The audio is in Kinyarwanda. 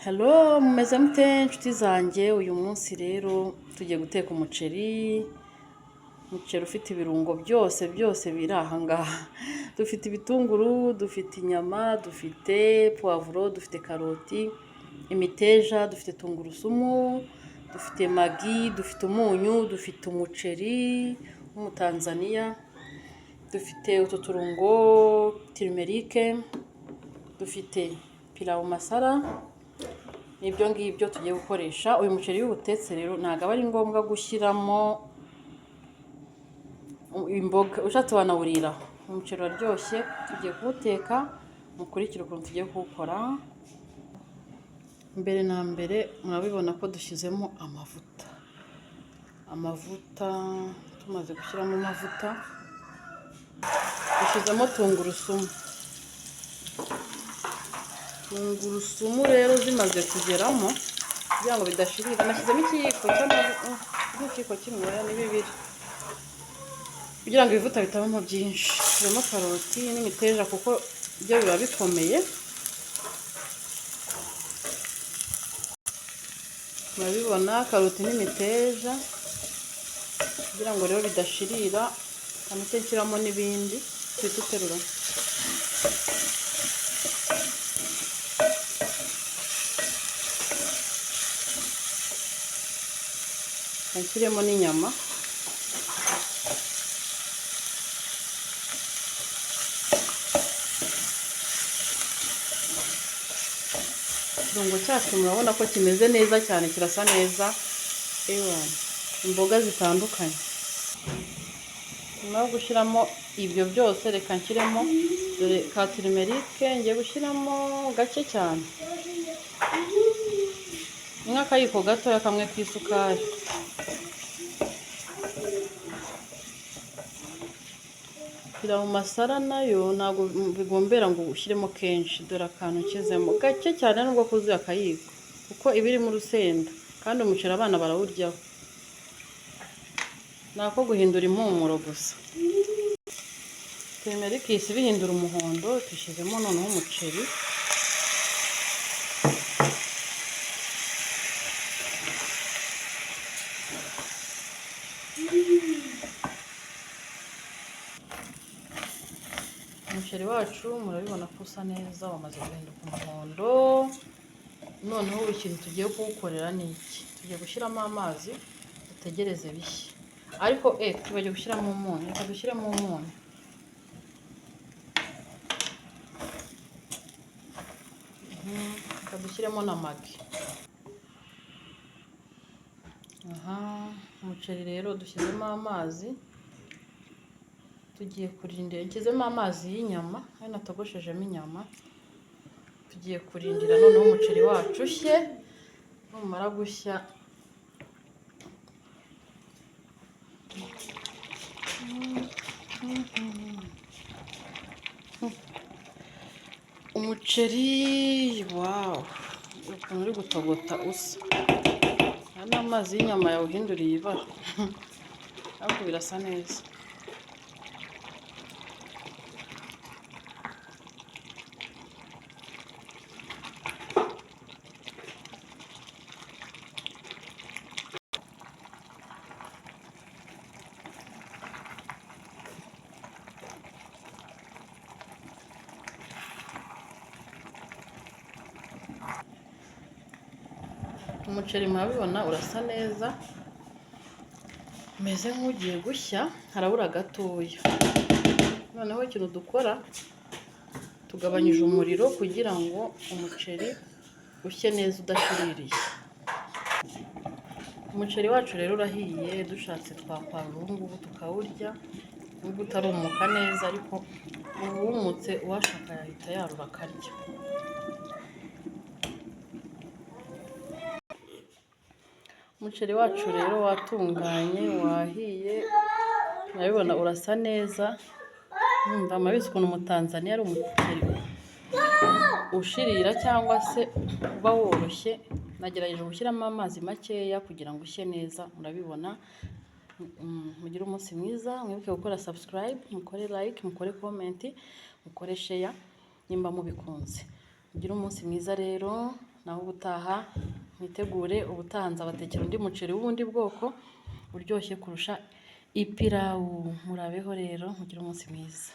Hello, mumeze mute inshuti zanjye. Uyu munsi rero tugiye guteka umuceri ufite ibirungo byose biri aha ngaha. Dufite ibitunguru, dufite inyama, dufite poivro, dufite karoti, imiteja, dufite tungurusumu, dufite magi, dufite umunyu, dufite umuceri w'umutanzania, dufite utu turungo turmeric, dufite pilau masala. Nibyo ngibyo tugiye gukoresha. Uyu muceri w'ubutetse rero ntabwo ari ngombwa gushyiramo imboga, ushatse wanawurira. Umuceri uraryoshye, tugiye kuwuteka, mukurikire ukuntu tugiye kuwukora. Mbere na mbere murabibona ko dushyizemo amavuta. Tumaze gushyiramo amavuta dushyizemo tungurusumu rero zimaze kugeramo kugira ngo bidashirira, nashyizemo ikiyiko cy'amavuta, ikiyiko kimwe ni bibiri, kugira ngo ibivuta bitabamo byinshi. Shyizemo karoti n'imiteja kuko byo biba bikomeye. Murabibona karoti n'imiteja kugira ngo rero bidashirira, kamite nshyiramo n'ibindi tuhita uterura. Nshyiremo n'inyama. Ikirungo cyacu murabona ko kimeze neza cyane, kirasa neza. Imboga zitandukanye. Nyuma yo gushyiramo ibyo byose, reka nshyiremo dore ka turmeric, ngiye gushyiramo gake cyane, nk'akayiko gatoya kamwe k'isukari. Pilau masala nayo ntabwo bigombera ngo ushyiremo kenshi, dore akantu nshyizemo gake cyane nubwo kuzuye akayiko, kuko iba iri mu rusenda kandi umuceri abana barawuryaho. Nako guhindura impumuro gusa. Turmeric isi bihindura umuhondo, dushyizemo noneho umuceri. Umuceri wacu murabibona ko usa neza, wamaze guhinduka umuhondo. Noneho ikintu tugiye kuwukorera ni iki? Tugiye gushyiramo amazi, dutegereze bishye. Ariko tubagiye gushyiramo umunyu, reka dushyiremo umunyu. Reka dushyiremo na magi. Umuceri rero dushyizemo amazi, tugiye kurindira. Nshyizemo amazi y'inyama, hano natogoshejemo inyama. Tugiye kurindira noneho umuceri wacu ushye. Numara gushya umuceri, wow, ukuntu uri gutogota usa. Aya ni amazi y'inyama yawuhinduriye ibara. Ariko birasa neza. Umuceri murabibona urasa neza, umeze nk'ugiye gushya, harabura gatoya. Noneho ikintu dukora, tugabanyije umuriro kugira ngo umuceri ushye neza udashiririye. Umuceri wacu rero urahiye, dushatse twakwarura ubu ngubu tukawurya, nubwo utarumuka neza, ariko uwumutse uwashaka yahita yarura akarya. Umuceri wacu rero watunganye, wahiye, murabibona urasa neza. Murabizi ukuntu umutanzania ari umuceri ushirira cyangwa se uba woroshye. Nagerageje gushyiramo amazi makeya kugira ngo ushye neza, murabibona. Mugire umunsi mwiza, mwibuke gukora subscribe, mukore like, mukore comment, mukore share nimba mubikunze. Mugire umunsi mwiza rero. naho ubutaha mwitegure, ubutaha nzabatekera undi muceri w'ubundi bwoko uryoshye kurusha ipirawu. Murabeho rero, mugire umunsi mwiza.